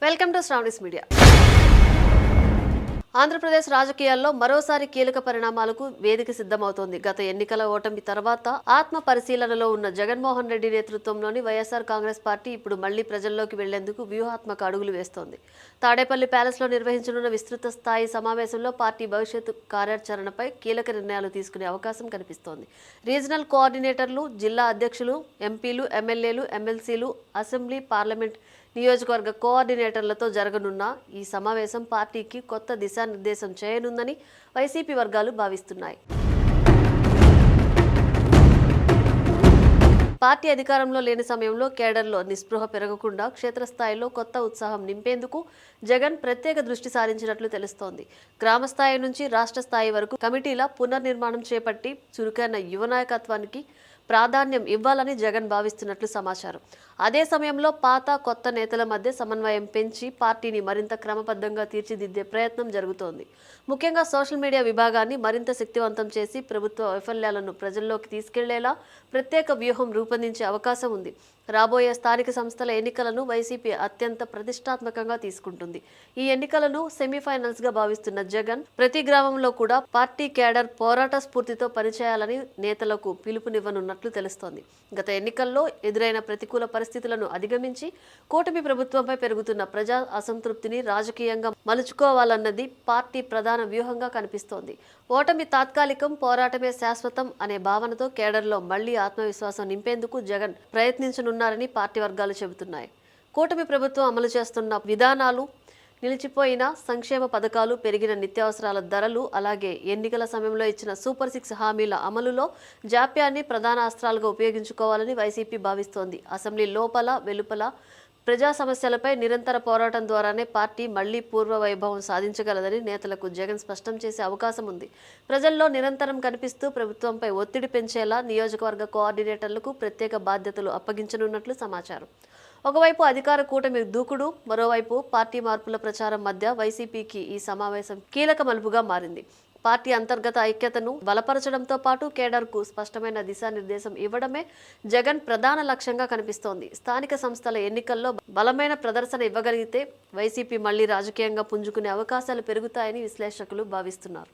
Welcome to Sravani's media. Andhra Pradesh రాజకీయాల్లో మరోసారి కీలక పరిణామాలకు వేదిక సిద్ధమవుతోంది. గత ఎన్నికల ఓటమి తర్వాత ఆత్మ పరిశీలనలో ఉన్న జగన్మోహన్ రెడ్డి నేతృత్వంలోని వైఎస్ఆర్ కాంగ్రెస్ పార్టీ ఇప్పుడు మళ్లీ ప్రజల్లోకి వెళ్లేందుకు వ్యూహాత్మక అడుగులు వేస్తోంది. తాడేపల్లి ప్యాలెస్ లో నిర్వహించనున్న విస్తృత స్థాయి సమావేశంలో పార్టీ భవిష్యత్తు కార్యాచరణపై కీలక నిర్ణయాలు తీసుకునే అవకాశం కనిపిస్తోంది. రీజనల్ కోఆర్డినేటర్లు, జిల్లా అధ్యక్షులు, ఎంపీలు, ఎమ్మెల్యేలు, ఎమ్మెల్సీలు, అసెంబ్లీ, పార్లమెంట్ నియోజకవర్గ కోఆర్డినేటర్లతో జరగనున్న ఈ సమావేశం పార్టీకి కొత్త దిశానిర్దేశం చేయనుందని వైసీపీ వర్గాలు భావిస్తున్నాయి. పార్టీ అధికారంలో లేని సమయంలో కేడర్లో నిస్పృహ పెరగకుండా క్షేత్రస్థాయిలో కొత్త ఉత్సాహం నింపేందుకు జగన్ ప్రత్యేక దృష్టి సారించినట్లు తెలుస్తోంది. గ్రామ స్థాయి నుంచి రాష్ట్ర స్థాయి వరకు కమిటీల పునర్నిర్మాణం చేపట్టి చురుకైన యువ నాయకత్వానికి ప్రాధాన్యం ఇవ్వాలని జగన్ భావిస్తున్నట్లు సమాచారం. అదే సమయంలో పాత కొత్త నేతల మధ్య సమన్వయం పెంచి పార్టీని మరింత క్రమబద్ధంగా తీర్చిదిద్దే ప్రయత్నం జరుగుతోంది. ముఖ్యంగా సోషల్ మీడియా విభాగాన్ని మరింత శక్తివంతం చేసి ప్రభుత్వ వైఫల్యాలను ప్రజల్లోకి తీసుకెళ్లేలా ప్రత్యేక వ్యూహం రూపొందించే అవకాశం ఉంది. రాబోయే స్థానిక సంస్థల ఎన్నికలను వైసీపీ అత్యంత ప్రతిష్టాత్మకంగా తీసుకుంటుంది. ఈ ఎన్నికలను సెమీఫైనల్స్ గా భావిస్తున్న జగన్ ప్రతి గ్రామంలో కూడా పార్టీ కేడర్ పోరాట స్ఫూర్తితో పనిచేయాలని నేతలకు పిలుపునివ్వనున్నట్లు తెలుస్తోంది. గత ఎన్నికల్లో ఎదురైన ప్రతికూల పరిస్థితులను అధిగమించి కూటమి ప్రభుత్వంపై పెరుగుతున్న ప్రజా అసంతృప్తిని రాజకీయంగా మలుచుకోవాలన్నది పార్టీ ప్రధాన వ్యూహంగా కనిపిస్తోంది. ఓటమి తాత్కాలికం, పోరాటమే శాశ్వతం అనే భావనతో కేడర్లో మళ్లీ ఆత్మవిశ్వాసం నింపేందుకు జగన్ ప్రయత్నించనున్నారని పార్టీ వర్గాలు చెబుతున్నాయి. కూటమి ప్రభుత్వం అమలు చేస్తున్న విధానాలు, నిలిచిపోయిన సంక్షేమ పథకాలు, పెరిగిన నిత్యావసరాల ధరలు, అలాగే ఎన్నికల సమయంలో ఇచ్చిన సూపర్ 6 హామీల అమలులో జాప్యాన్ని ప్రధాన అస్త్రాలుగా ఉపయోగించుకోవాలని వైసీపీ భావిస్తోంది. అసెంబ్లీ లోపల వెలుపల ప్రజా సమస్యలపై నిరంతర పోరాటం ద్వారానే పార్టీ మళ్లీ పూర్వ వైభవం సాధించగలదని నేతలకు జగన్ స్పష్టం చేసే అవకాశం ఉంది. ప్రజల్లో నిరంతరం కనిపిస్తూ ప్రభుత్వంపై ఒత్తిడి పెంచేలా నియోజకవర్గ కోఆర్డినేటర్లకు ప్రత్యేక బాధ్యతలు అప్పగించనున్నట్లు సమాచారం. ఒకవైపు అధికార కూటమి దూకుడు, మరోవైపు పార్టీ మార్పుల ప్రచారం మధ్య వైసీపీకి ఈ సమావేశం కీలక మలుపుగా మారింది. పార్టీ అంతర్గత ఐక్యతను బలపరచడంతో పాటు కేడర్కు స్పష్టమైన దిశానిర్దేశం ఇవ్వడమే జగన్ ప్రధాన లక్ష్యంగా కనిపిస్తోంది. స్థానిక సంస్థల ఎన్నికల్లో బలమైన ప్రదర్శన ఇవ్వగలిగితే వైసీపీ మళ్లీ రాజకీయంగా పుంజుకునే అవకాశాలు పెరుగుతాయని విశ్లేషకులు భావిస్తున్నారు.